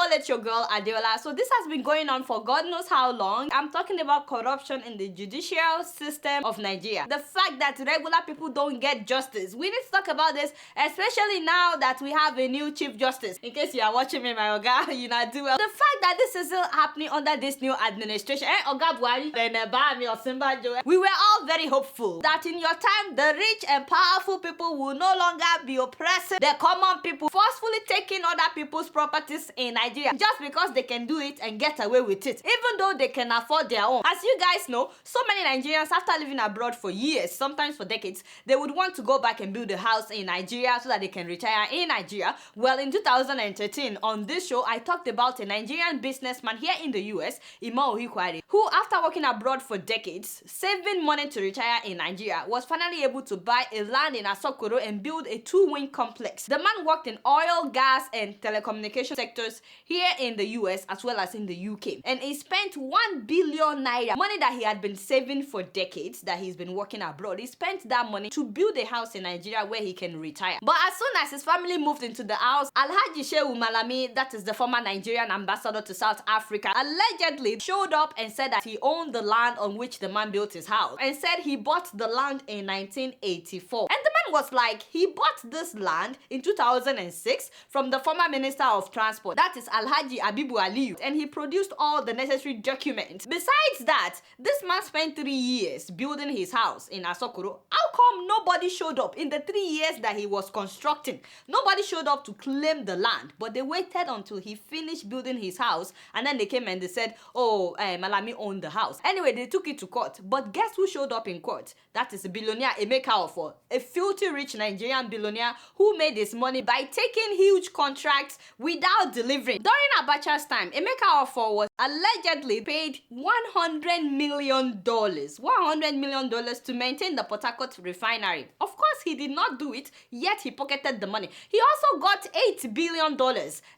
all, it's your girl Adeola. So this has been going on for God knows how long. I'm talking about corruption in the judicial system of Nigeria. The fact that regular people don't get justice. We need to talk about this, especially now that we have a new Chief Justice. In case you are watching me, my Oga, you know, do well. The fact that this is still happening under this new administration, Oga Buhari, then Bami or Simba Joe, we were all very hopeful that in your time, the rich and powerful people will no longer be oppressing the common people, forcefully taking other people's properties in Nigeria just because they can do it and get away with it, even though they can afford their own. As you guys know, so many Nigerians, after living abroad for years, sometimes for decades, they would want to go back and build a house in Nigeria so that they can retire in Nigeria. Well, in 2013, on this show, I talked about a Nigerian businessman here in the US, Ikwari, who after working abroad for decades, saving money to retire in Nigeria, was finally able to buy a land in Asokoro and build a two-wing complex. The man worked in oil, gas, and telecommunication sectors here in the US as well as in the UK. And he spent 1 billion naira, money that he had been saving for decades, that he's been working abroad. He spent that money to build a house in Nigeria where he can retire. But as soon as his family moved into the house, Alhaji Shehu Malami, that is the former Nigerian ambassador to South Africa, allegedly showed up and said that he owned the land on which the man built his house, and said he bought the land in 1984. And the man was like, he bought this land in 2006 from the former Minister of Transport, that is Alhaji Abibu Aliyu, and he produced all the necessary documents. Besides that, this man spent 3 years building his house in Asokoro. How come nobody showed up in the 3 years that he was constructing? Nobody showed up to claim the land, but they waited until he finished building his house, and then they came and they said, oh, Malami owned the house. Anyway, they took it to court, but guess who showed up in court? That is billionaire Emeka Ofo, a filthy rich Nigerian billionaire who made his money by taking huge contracts without delivering. During Abacha's time, Emeka Ofo was allegedly paid $100 million to maintain the Port Harcourt refinery. Of course, he did not do it, yet he pocketed the money. He also got $8 billion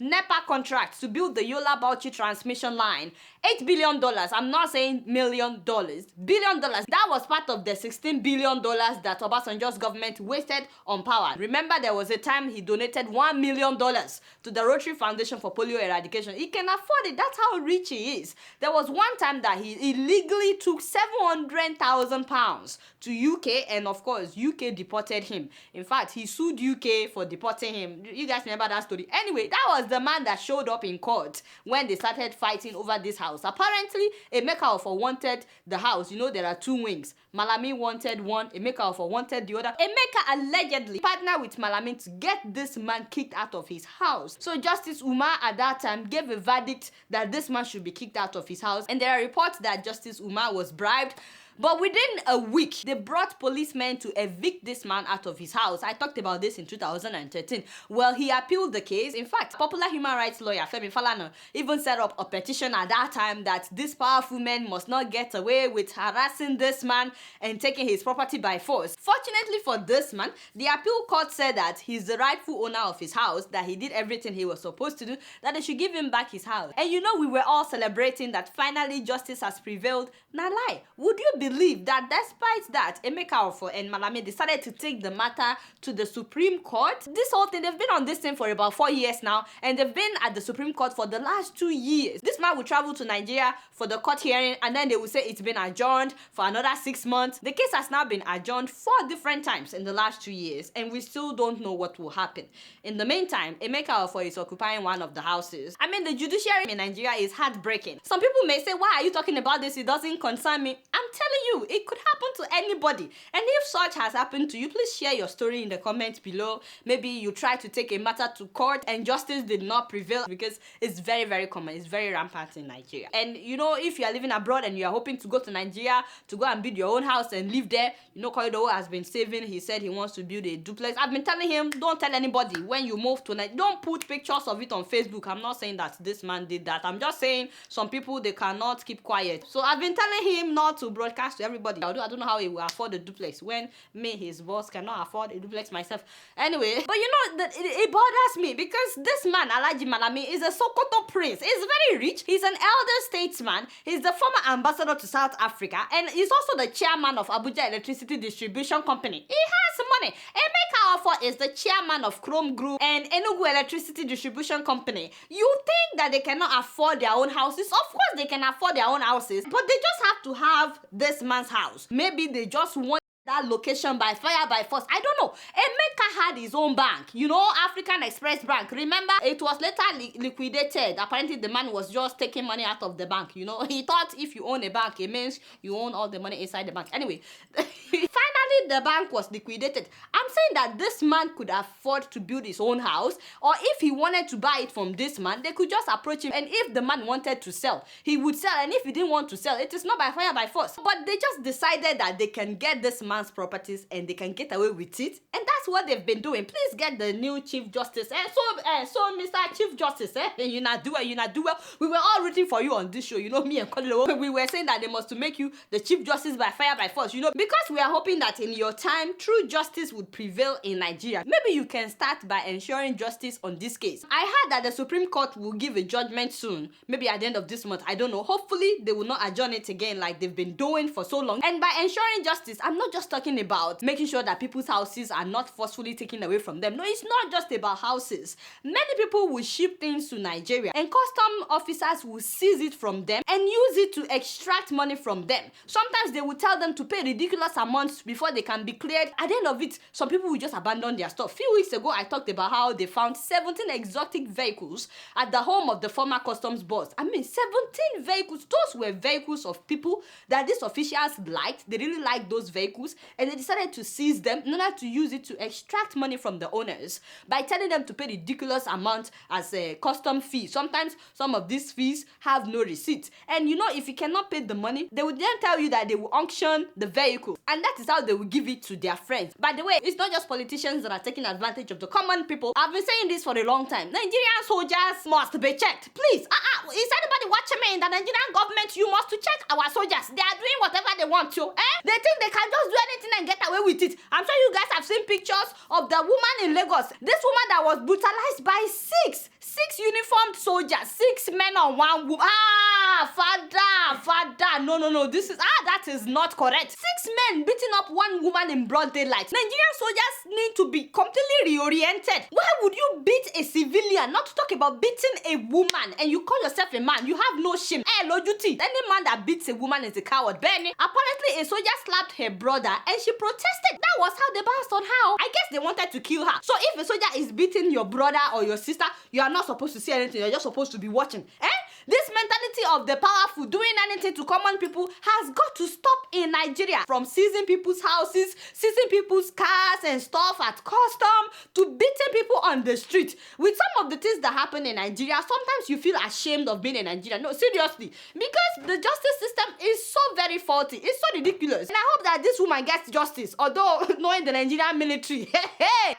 NEPA contracts to build the Yola Bauchi transmission line. $8 billion, I'm not saying $million, $billion. That was part of the $16 billion that Obasanjo's government wasted on power. Remember, there was a time he donated $1 million to the Rotary Foundation for Polio Eradication. He can afford it. That's how rich he is. There was one time that he illegally took £700,000 to UK, and of course, UK deported him. In fact, he sued UK for deporting him. You guys remember that story? Anyway, that was the man that showed up in court when they started fighting over this house. Apparently, Emeka Ofo wanted the house. You know, there are two wings. Malami wanted one, Emeka Ofo wanted the other. Emeka allegedly partnered with Malami to get this man kicked out of his house. So Justice Umar at that time gave a verdict that this man should be kicked out of his house. And there are reports that Justice Umar was bribed. But within a week, they brought policemen to evict this man out of his house. I talked about this in 2013. Well, he appealed the case. In fact, popular human rights lawyer Femi Falana even set up a petition at that time that these powerful men must not get away with harassing this man and taking his property by force. Fortunately for this man, the appeal court said that he's the rightful owner of his house, that he did everything he was supposed to do, that they should give him back his house. And you know, we were all celebrating that finally justice has prevailed. Now lie, would you believe that despite that, Emeka Ofo and Malami decided to take the matter to the Supreme Court? This whole thing, they've been on this thing for about 4 years now, and they've been at the Supreme Court for the last 2 years. This man will travel to Nigeria for the court hearing, and then they will say it's been adjourned for another 6 months. The case has now been adjourned 4 different times in the last 2 years, and we still don't know what will happen. In the meantime, Emeka Ofo is occupying one of the houses. I mean, the judiciary in Nigeria is heartbreaking. Some people may say, why are you talking about this? It doesn't concern me. I'm telling you, it could happen to anybody. And if such has happened to you, please share your story in the comments below. Maybe you tried to take a matter to court and justice did not prevail, because it's very, very common. It's very rampant in Nigeria. And you know, if you are living abroad and you are hoping to go to Nigeria to go and build your own house and live there, you know, Koido has been saving. He said he wants to build a duplex. I've been telling him, don't tell anybody when you move to Nigeria. Don't put pictures of it on Facebook. I'm not saying that this man did that. I'm just saying some people, they cannot keep quiet. So I've been telling him not to broadcast Shouts to everybody. Although I don't know how he will afford a duplex when me, his boss, cannot afford a duplex myself. Anyway, but you know that it bothers me because this man, Alhaji Malami, is a Sokoto prince. He's very rich. He's an elder statesman. He's the former ambassador to South Africa, and he's also the chairman of Abuja Electricity Distribution Company. He has money. Emeka Afo is the chairman of Chrome Group and Enugu Electricity Distribution Company. You think that they cannot afford their own houses? Of course they can afford their own houses, but they just have to have this man's house. Maybe they just want that location by fire by force. I don't know. Emeka had his own bank, you know, African Express Bank. Remember, it was later liquidated. Apparently, the man was just taking money out of the bank. You know, he thought if you own a bank, it means you own all the money inside the bank. Anyway, finally, the bank was liquidated. I'm saying that this man could afford to build his own house, or if he wanted to buy it from this man, they could just approach him. And if the man wanted to sell, he would sell. And if he didn't want to sell, it is not by fire by force. But they just decided that they can get this man properties and they can get away with it, and that's what they've been doing. Please get the new Chief Justice. So Mr. Chief Justice, you not do well. We were all rooting for you on this show. You know, me and Kolilo, we were saying that they must to make you the Chief Justice by fire by force. You know, because we are hoping that in your time, true justice would prevail in Nigeria. Maybe you can start by ensuring justice on this case. I heard that the Supreme Court will give a judgment soon, maybe at the end of this month. I don't know. Hopefully, they will not adjourn it again like they've been doing for so long. And by ensuring justice, I'm not just talking about making sure that people's houses are not forcefully taken away from them. No, it's not just about houses. Many people will ship things to Nigeria and custom officers will seize it from them and use it to extract money from them. Sometimes they will tell them to pay ridiculous amounts before they can be cleared. At the end of it, some people will just abandon their stuff. A few weeks ago, I talked about how they found 17 exotic vehicles at the home of the former customs boss. I mean, 17 vehicles. Those were vehicles of people that these officials liked. They really liked those vehicles, and they decided to seize them in order to use it to extract money from the owners by telling them to pay ridiculous amount as a custom fee. Sometimes some of these fees have no receipt, and you know, if you cannot pay the money, they would then tell you that they will auction the vehicle, and that is how they will give it to their friends. By the way, it's not just politicians that are taking advantage of the common people. I've been saying this for a long time. Nigerian soldiers must be checked. Please, is anybody watching me in the Nigerian government? You must to check our soldiers. They are doing whatever they want to. They think they can just do anything and get away with it. I'm sure you guys have seen pictures of the woman in Lagos. This woman that was brutalized by six uniformed soldiers, 6 men on one woman. Father, no, that is not correct. 6 men beating up one woman in broad daylight. Nigerian soldiers need to be completely reoriented. Why would you beat a civilian? Not to talk about beating a woman, and you call yourself a man. You have no shame. Lojuti. Any man that beats a woman is a coward. Benny. Apparently, a soldier slapped her brother and she protested. That was how they bounced on her. I guess they wanted to kill her. So if a soldier is beating your brother or your sister, you are not supposed to see anything. You're just supposed to be watching. This mentality of the powerful doing anything to common people has got to stop in Nigeria. From seizing people's houses, seizing people's cars and stuff at custom, to beating people on the street. With some of the things that happen in Nigeria, sometimes you feel ashamed of being in Nigeria. No, seriously. Because the justice system is so very faulty. It's so ridiculous. And I hope that this woman gets justice. Although, knowing the Nigerian military,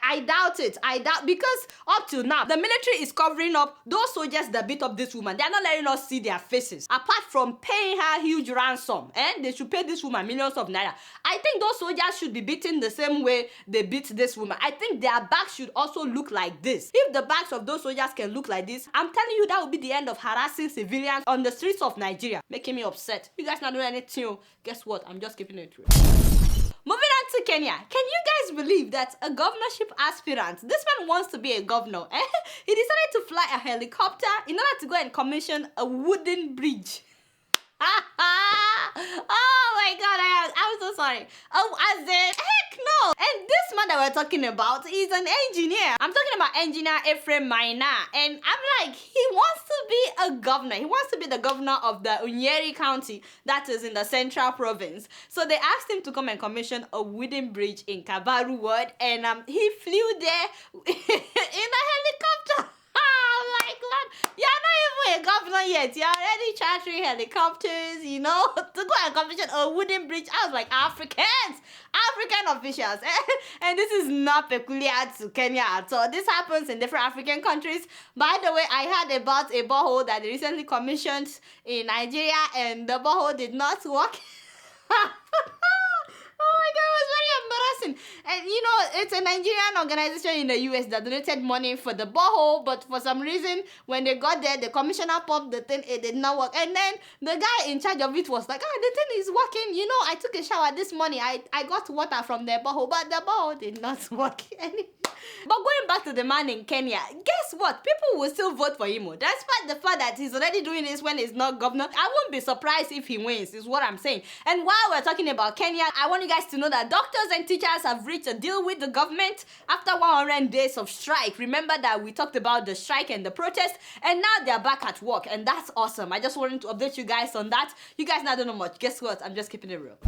I doubt it. Because up till now, the military is covering up those soldiers that beat up this woman. They are not letting us see their faces. Apart from paying her huge ransom, and they should pay this woman millions of naira. I think those soldiers should be beaten the same way they beat this woman. I think their backs should also look like this. If the backs of those soldiers can look like this, I'm telling you that will be the end of harassing civilians on the streets of Nigeria, making me upset. You guys not doing anything. Guess what? I'm just keeping it real. Moving on to Kenya. Can you guys believe that a governorship aspirant, this man wants to be a governor, he decided to fly a helicopter in order to go and commission a wooden bridge. Oh my god, I'm so sorry. As in, heck no. And this man that we're talking about is an engineer. I'm talking about engineer Ephraim Maina. And I'm like, he wants to be a governor. He wants to be the governor of the Unyeri County that is in the Central Province. So they asked him to come and commission a wooden bridge in Kabaru Ward, and he flew there in a helicopter. Oh my god, you're not even a governor yet. You're already chartering helicopters, you know, to go and commission a wooden bridge. I was like, African officials. And this is not peculiar to Kenya at all. This happens in different African countries. By the way, I heard about a borehole that they recently commissioned in Nigeria, and the borehole did not work. Oh my God, it was very embarrassing. And you know, it's a Nigerian organization in the US that donated money for the borehole, but for some reason, when they got there, the commissioner pumped the thing, it did not work. And then the guy in charge of it was like, the thing is working. You know, I took a shower this morning. I got water from the borehole, but the borehole did not work anymore. But going back to the man in Kenya, guess what? People will still vote for him, despite the fact that he's already doing this when he's not governor. I won't be surprised if he wins, is what I'm saying. And while we're talking about Kenya, I want you guys to know that doctors and teachers have reached a deal with the government after 100 days of strike. Remember that we talked about the strike and the protest, and now they're back at work, and that's awesome. I just wanted to update you guys on that. You guys now don't know much. Guess what? I'm just keeping it real.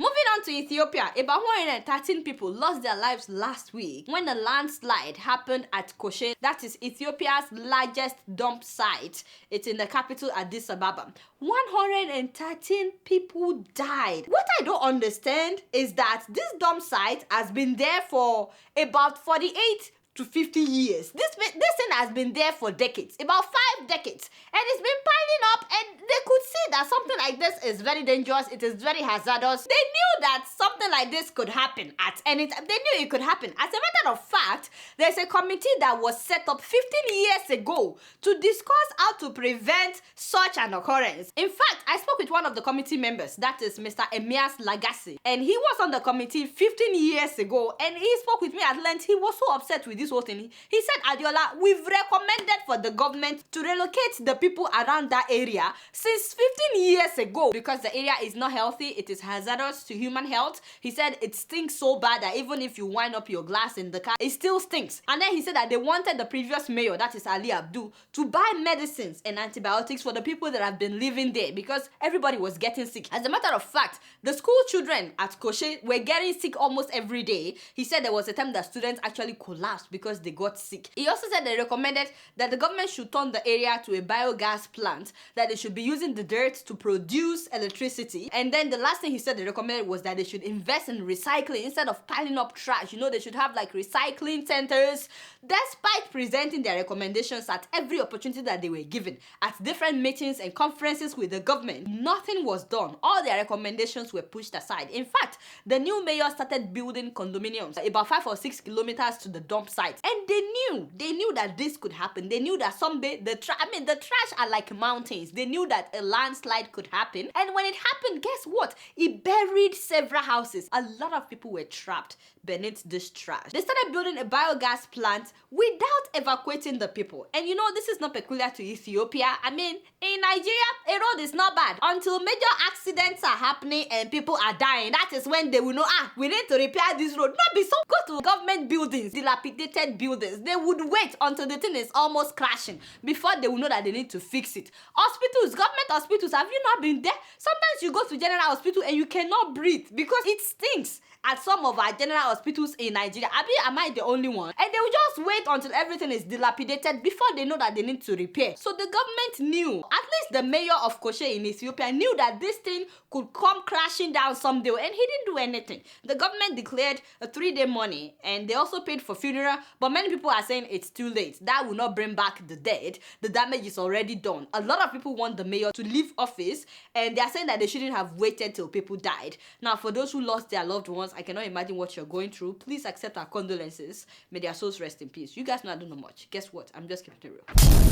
Moving on to Ethiopia, about 113 people lost their lives last week when a landslide happened at Koshe, that is Ethiopia's largest dump site. It's in the capital Addis Ababa. 113 people died. What I don't understand is that this dump site has been there for about 48 to 50 years. This thing has been there for decades, about 5 decades, and it's been piling up, and they could see that something like this is very dangerous, it is very hazardous. They knew that something like this could happen at any time. They knew it could happen. As a matter of fact, there's a committee that was set up 15 years ago to discuss how to prevent such an occurrence. In fact, I spoke with one of the committee members, that is Mr. Emias Lagasi, and he was on the committee 15 years ago, and he spoke with me at length. He was so upset with this whole thing. He said, Adeola, we've recommended for the government to relocate the people around that area since 15 years ago because the area is not healthy. It is hazardous to human health. He said it stinks so bad that even if you wind up your glass in the car, it still stinks. And then he said that they wanted the previous mayor, that is Ali Abdu, to buy medicines and antibiotics for the people that have been living there because everybody was getting sick. As a matter of fact, the school children at Koshe were getting sick almost every day. He said there was a time that students actually collapsed because they got sick. He also said they recommended that the government should turn the area to a biogas plant, that they should be using the dirt to produce electricity. And then the last thing he said they recommended was that they should invest in recycling instead of piling up trash. You know, they should have like recycling centers. Despite presenting their recommendations at every opportunity that they were given, at different meetings and conferences with the government, nothing was done. All their recommendations were pushed aside. In fact, the new mayor started building condominiums about 5 or 6 kilometers to the dump site. And they knew that this could happen. They knew that someday the trash are like mountains. They knew that a landslide could happen. And when it happened, guess what? It buried several houses. A lot of people were trapped beneath this trash. They started building a biogas plant without evacuating the people. And you know, this is not peculiar to Ethiopia. I mean, in Nigeria, a road is not bad until major accidents are happening and people are dying. That is when they will know, we need to repair this road. Not be so. Go to government buildings, dilapidated buildings. They would wait until the thing is almost crashing before they will know that they need to fix it. Hospitals, government hospitals, have you not been there? Sometimes you go to general hospital and you cannot breathe because it stinks at some of our general hospitals in Nigeria. Am I the only one? And they will just wait until everything is dilapidated before they know that they need to repair. So the government knew, at least the mayor of Koshe in Ethiopia knew that this thing could come crashing down someday, and he didn't do anything. The government declared a 3-day mourning, and they also paid for funeral, but many people are saying it's too late. That will not bring back the dead. The damage is already done. A lot of people want the mayor to leave office, and they are saying that they shouldn't have waited till people died. Now, for those who lost their loved ones, I cannot imagine what you're going through. Please accept our condolences. May their souls rest in peace. You guys know I don't know much. Guess what? I'm just keeping it real.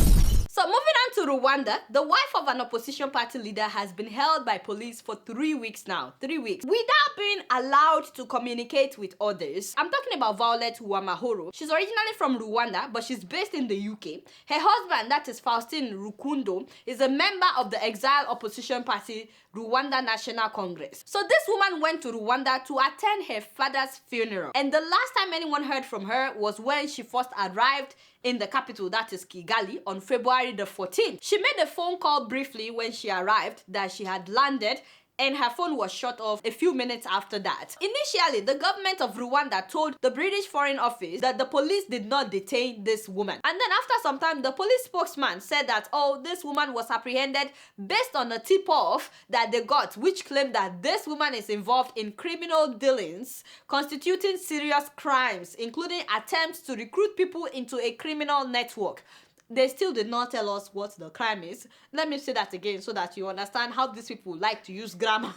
So moving on to Rwanda, the wife of an opposition party leader has been held by police for 3 weeks now. 3 weeks. Without being allowed to communicate with others. I'm talking about Violet Uwamahoro. She's originally from Rwanda, but she's based in the UK. Her husband, that is Faustin Rukundo, is a member of the exiled opposition party Rwanda National Congress. So this woman went to Rwanda to attend her father's funeral. And the last time anyone heard from her was when she first arrived in the capital, that is Kigali, on February the 14th. She made a phone call briefly when she arrived that she had landed, and her phone was shut off a few minutes after that. Initially, the government of Rwanda told the British Foreign Office that the police did not detain this woman. And then after some time, the police spokesman said that, this woman was apprehended based on a tip-off that they got, which claimed that this woman is involved in criminal dealings constituting serious crimes, including attempts to recruit people into a criminal network. they still did not tell us what the crime is. Let me say that again so that you understand how these people like to use grammar.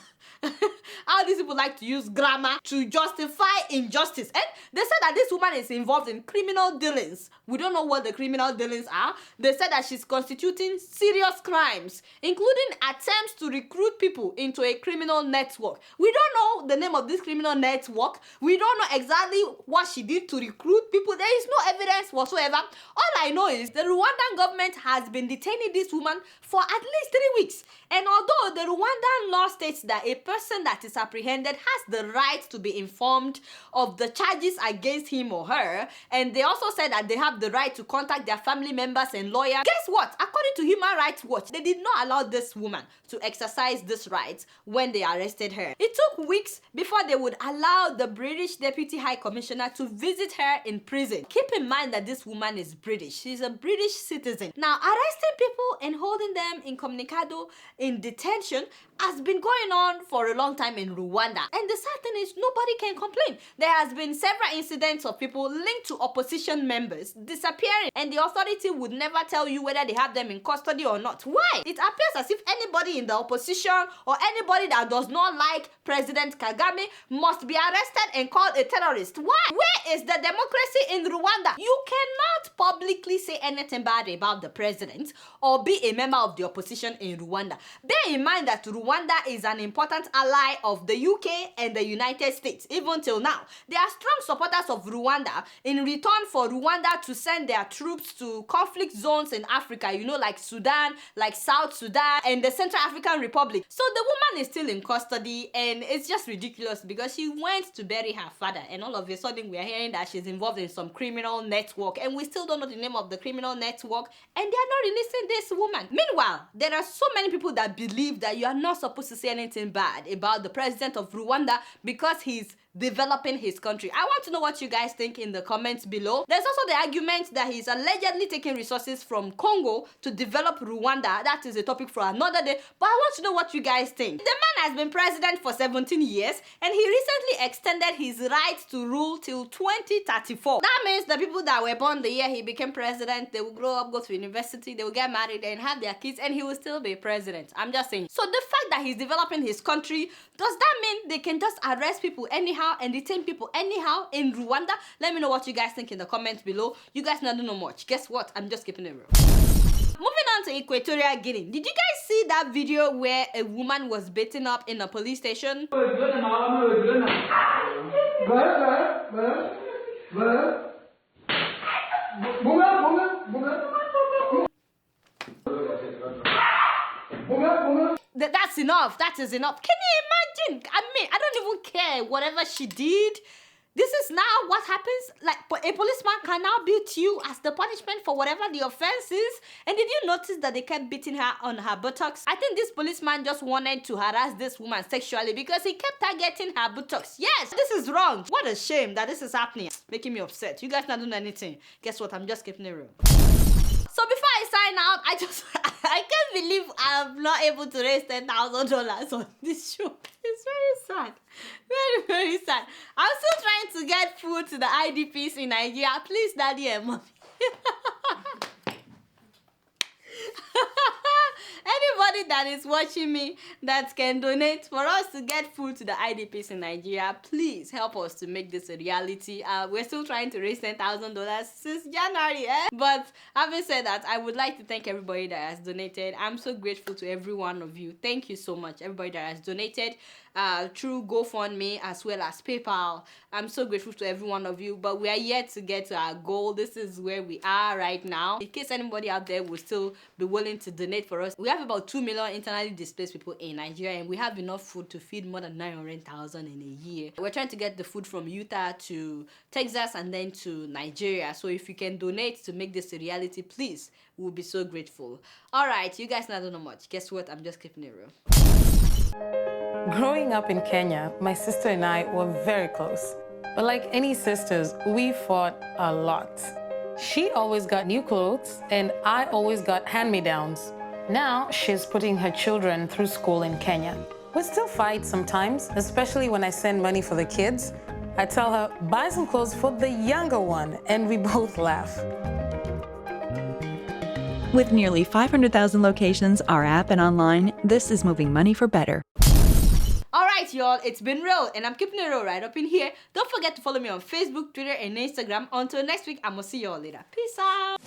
How these people like to use grammar to justify injustice. And they said that this woman is involved in criminal dealings. We don't know what the criminal dealings are. They said that she's constituting serious crimes, including attempts to recruit people into a criminal network. We don't know the name of this criminal network. We don't know exactly what she did to recruit people. There is no evidence whatsoever. All I know is the Rwandan government has been detaining this woman for at least 3 weeks. And although the Rwandan law states that a person that is apprehended has the right to be informed of the charges against him or her, and they also said that they have the right to contact their family members and lawyers, guess what? According to Human Rights Watch, they did not allow this woman to exercise this right when they arrested her. It took weeks before they would allow the British Deputy High Commissioner to visit her in prison. Keep in mind that this woman is British. She's a British citizen. Now, arresting people and holding them incommunicado in detention has been going on for a long time in Rwanda. And the sad thing is, nobody can complain. There has been several incidents of people linked to opposition members disappearing, and the authority would never tell you whether they have them in custody or not. Why? It appears as if anybody in the opposition or anybody that does not like President Kagame must be arrested and called a terrorist. Why? Where is the democracy in Rwanda? You cannot publicly say anything bad about the president or be a member of the opposition in Rwanda. Bear in mind that Rwanda is an important ally of the UK and the United States, even till now. They are strong supporters of Rwanda in return for Rwanda to send their troops to conflict zones in Africa, you know, like Sudan, like South Sudan, and the Central African Republic. So the woman is still in custody, and it's just ridiculous because she went to bury her father, and all of a sudden we are hearing that she's involved in some criminal network, and we still don't know the name of the criminal network, and they are not releasing this woman. Meanwhile, there are so many people that believe that you are not supposed to say anything bad about the president of Rwanda because he's developing his country. I want to know what you guys think in the comments below. There's also the argument that he's allegedly taking resources from Congo to develop Rwanda. That is a topic for another day, but I want to know what you guys think. The man has been president for 17 years and he recently extended his right to rule till 2034. That means the people that were born the year he became president, they will grow up, go to university, they will get married and have their kids, and he will still be president. I'm just saying. So the fact that he's developing his country, does that mean they can just arrest people anyhow and detain people anyhow in Rwanda? Let me know what you guys think in the comments below. You guys don't know much. Guess what? I'm just keeping it real. Moving on to Equatorial Guinea. Did you guys see that video where a woman was beaten up in a police station? That's enough. That is enough. Can you imagine? I mean, I don't even care whatever she did. This is now what happens. Like, a policeman can now beat you as the punishment for whatever the offense is. And did you notice that they kept beating her on her buttocks? I think this policeman just wanted to harass this woman sexually because he kept targeting her buttocks. Yes, this is wrong. What a shame that this is happening. It's making me upset. You guys not doing anything. Guess what? I'm just keeping it real. So before I sign out, I can't believe I'm not able to raise $10,000 on this show. It's very sad. Very, very sad. I'm still trying to get food to the IDPs in Nigeria. Please, Daddy and Mommy. Anybody that is watching me that can donate for us to get food to the IDPs in Nigeria, please help us to make this a reality. We're still trying to raise $10,000 since January, But having said that, I would like to thank everybody that has donated. I'm so grateful to every one of you. Thank you so much, everybody that has donated through GoFundMe as well as PayPal. I'm so grateful to every one of you, but we are yet to get to our goal. This is where we are right now. In case anybody out there will still be willing to donate for us, we have about 2 million internally displaced people in Nigeria, and we have enough food to feed more than 900,000 in a year. We're trying to get the food from Utah to Texas and then to Nigeria. So if you can donate to make this a reality, please, we'll be so grateful. All right, you guys not know much. Guess what? I'm just keeping it real. Growing up in Kenya, my sister and I were very close. But like any sisters, we fought a lot. She always got new clothes, and I always got hand-me-downs. Now she's putting her children through school in Kenya. We still fight sometimes, especially when I send money for the kids. I tell her, buy some clothes for the younger one, and we both laugh. With nearly 500,000 locations, our app and online, this is moving money for better. Alright y'all, it's been real and I'm keeping it real right up in here. Don't forget to follow me on Facebook, Twitter and Instagram. Until next week, I'm gonna see y'all later. Peace out!